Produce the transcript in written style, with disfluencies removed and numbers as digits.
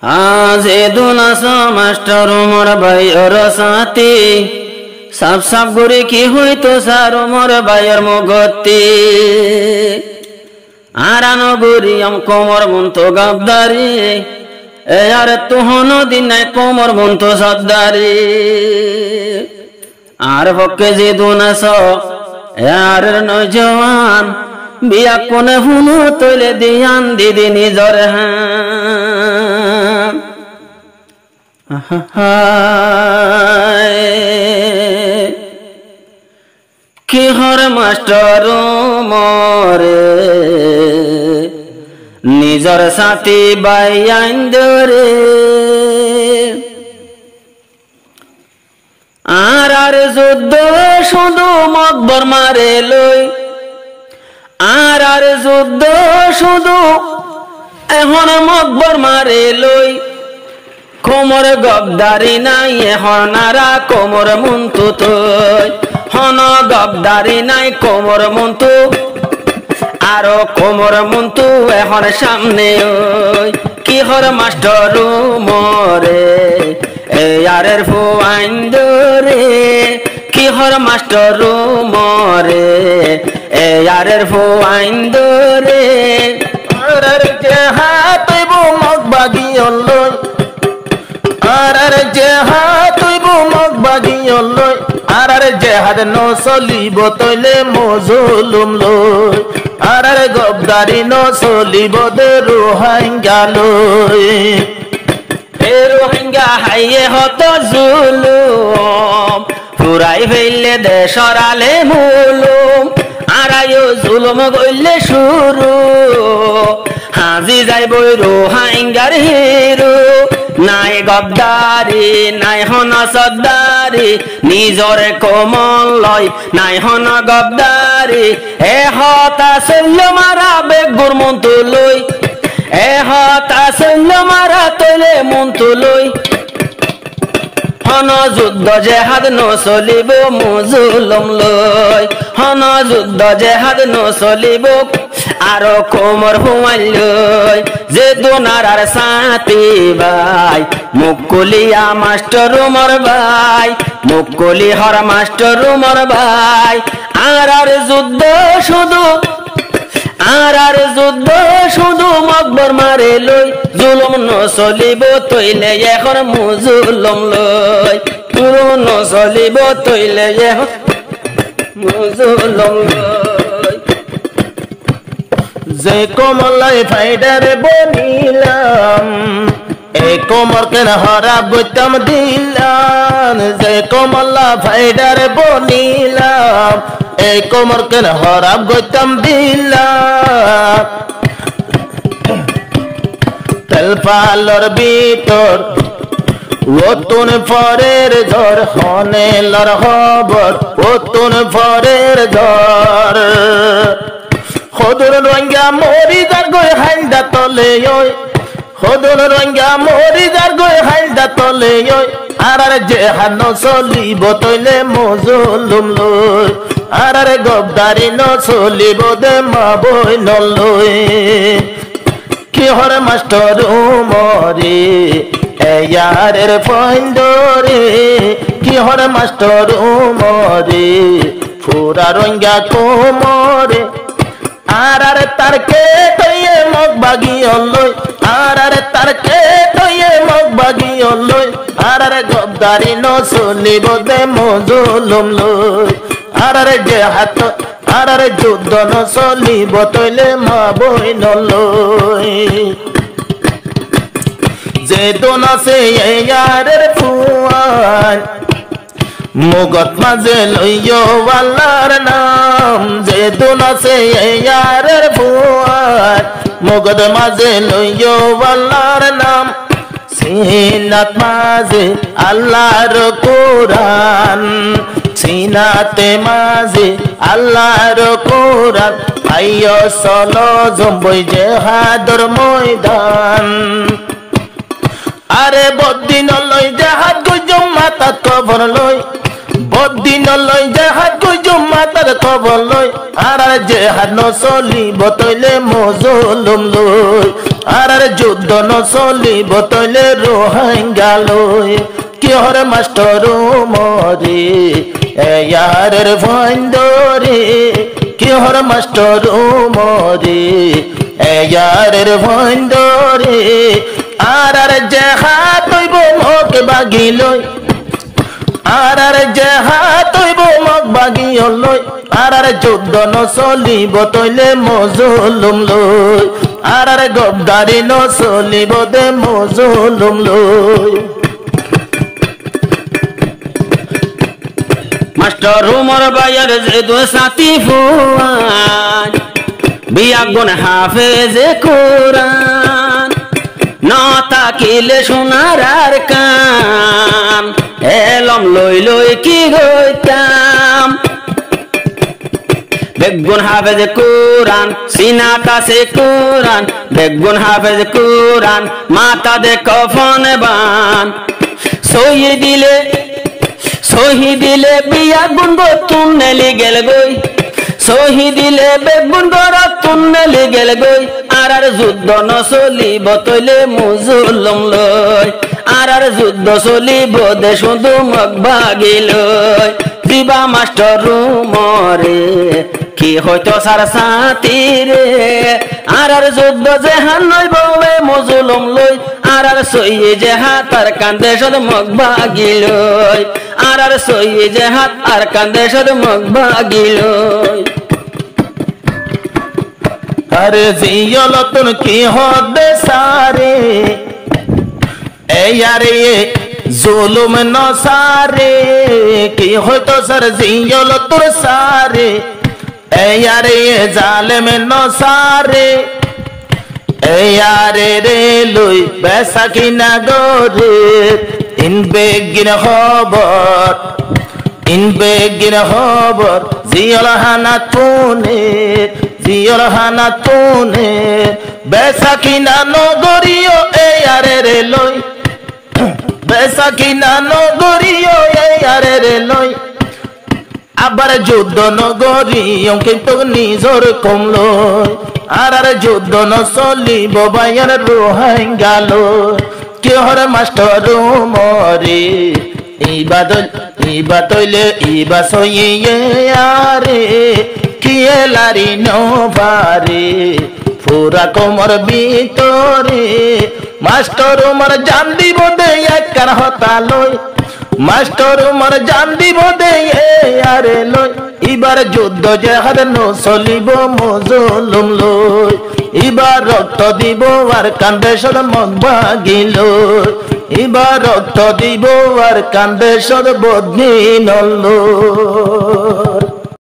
আজে দুনাস মাস্টার মোর ভাইয়ের সাথী সাপ সাপ করে কি হইতো সার মোর ভাইয়ের মগতি আরানো গরিয়াম কোমর মন্ত গাবদারি আর তোহন দিন নাই কোমর মন্ত সদ্দারি আর পক্ষে যে দুনাস আর নজওয়ান বিয়া কোনে হুনু তৈলে দিয়ান দিদি নিজর কি হর মাস্টার মরে নিজর সাথী বাইয়াইন্দরে আর যুদ্ধ শুধু মকবর মারে লই আর যুদ্ধ শুধু এখন মকবর মারে লই কোমর গবদারি নাই এখন আরা কোমর মন্তু তুই হন গবদারি নাই কোমর মন্তু আরো কোমর মন্তু এখন সামনে ওই কি হর মাস্টার মরে আরের ফুয়াইন্দরে কি হর মাস্টার মরে আরের ফুয়াইন্দরে আরের যে হাতইব মগ বাগিয়লই আরের যে হাতইব মগ বাগিয়লই আরের যে হাত ন চলিব তইলে মজলুম লই আরের গবদারি ন চলিব দে রোহিঙ্গা লই রোহিঙ্গা হাইয়ে হত জুলুম ফুরাই ফেললে দেশর আলে মুলুম আরাইও জুলুম গইলে শুরু হাজি যাইব রোহিঙ্গার হিরু নাই গবদারি নাই হন সদ্দারি নিজরে কোমল লয় নাই হন গবদারি এ হতা শৈল্য মারা বেগুর মন্তু লই এ হতা শৈল্য মারা তৈলে মন্তু লই হন যুদ্ধ জেহাদ ন চলিব মুজুলম লই হন যুদ্ধ জেহাদ ন চলিব আরো কোমর হুয়াই লই যে দোনার আর সাথী ভাই মুকুলিয়া মাস্টার মর ভাই মুকুলি হর মাস্টার মর ভাই আর যুদ্ধ শুধু আর যুদ্ধ শুধু মকবর মারে লই জুলুম ন চলিব তৈলে এখন মুজুলম লই জুলুম ন চলিব তৈলে এখন মুজুলম লই যে কোমলাই ফাইডারে বনিলাম এই কোমর কেন হরা বইতাম দিলাম যে কোমলা ফাইডারে বনিলাম এই কোমর কেন হরা বইতাম দিলাম তেল পালর ভিতর ওতুন ফরের ঝড় হনেলার খবর ওতুন ফরের ঝড় খোদর রঙ্গা মরি যার গই হাইন্দা তলে ওই খোদর রঙ্গা মরি যার গই হাইন্দা তলে ওই আর যে হান চলিব তইলে মজলুম লই আর গবদারি ন চলিব দে মা বই নলই কি হর মাস্টার মরে ইয়ারের ফইন্দরে কি হর মাস্টার মরে ফুরা রঙ্গা কোমরে আর তার কে তইয়ে মগ বাগিয়লই আর তার কে তইয়ে মগ বাগিয়লই আর গবদারি ন চলিব দে মজলুম লই আর যে হাত আর যুদ্ধ ন চলিব তইলে মা বই নলই যে দোন আছে ইয়ারের ফুয়ান মুগত মাঝে লইয় আল্লাহর নাম যে দোন আছে ইয়ারের ফুয়ান মুগত মাঝে লইয় আল্লাহর নাম সিনাত মাঝে আল্লাহর কোরআন সিনাতে মাঝে আল্লাহর কোরআন আইয় চলো জম্বই জেহাদর ময়দান আরে বদিন লই জাহাদ গুজম মাতা কবর লই দিন লই জেহাদ কইজুম মাতার খবর লই আর জেহাদ নচলি বতইলে মজলুম লই আর যুদ্ধ নচলি বতইলে রোহিঙ্গা লই কিহর মাস্টার মরে ইয়ারের ভন্দরে কিহর মাস্টার মরে ইয়ারের ভন্দরে আর জেহাদ হইব মক বাগি লই আর জেহাদ হইব মক বাগি লই আর যুদ্ধ নচলিব তইলে মজলুম লই আর গদ্দারি নচলিব দে মজলুম লই মাস্টার উমর ভাইয়ের যে দুই সাথী ফুয়ান বিয়াগুন হাফেজে কোরআন না তাকিলে সোনার আর কাম এলম লই লই কি হইতাম বেগুন হাফেজ কোরআন সিনা কাছে কোরআন বেগুন হাফেজ কোরআন মাথা দে কফন বান সহি দিলে বিয়া গুনগো তুন্নেলি গেল গই সহি দিলে বেগুন গর তুন্নেলি গেল গই আর যুদ্ধ নচলিব তইলে মজলুম লই আর যুদ্ধ চলিব দে শুধু মগ ভাগি লই দিবা মাস্টার মরে কি হয়তো সার সাথী রে আর যুদ্ধ জেহান নইব মজলুম লই আর সইয়ে জেহাদ আর কান্দে সদ মগ ভাগি লই আর সইয়ে জেহাদ আর কান্দে সদ মগ ভাগি লই আরে জিয়লতুন কি হদে সারে ইয়ারে জুলুম নসারে কি হয়তো সর জিয়লতুর সারে ইয়ারে জালেম নসারে ইয়ারে রে লই বেসা কিনা গরে ইন বেগিন খবর জিয়ল হানা তুনে বেসা কিনা নগরিও ইয়ারে রে লই বেসা কিনা নগরিও ইয়ারে রে লই আবার যুদ্ধ নগরী কিন্তু নিজর কমলই আর যুদ্ধ নচলিব বাইয়ার রোহিঙ্গা লই কিহর মাস্টার মরে ইবা তইলে ইবা সইয়ে আরে কিয়েলারি নভারে ফুরা কোমর ভিতরে মাস্টার উমর জান দিব দে একখান হতা লই মাস্টার উমর জান দিব দে আরে লই এবার যুদ্ধ জেহাদ নচলিব মজলুম লই এবার রক্ত দিব আর কান্দে সদ মগ ভাগি লই এবার রক্ত দিব আর কান্দে সদ বদনি নলই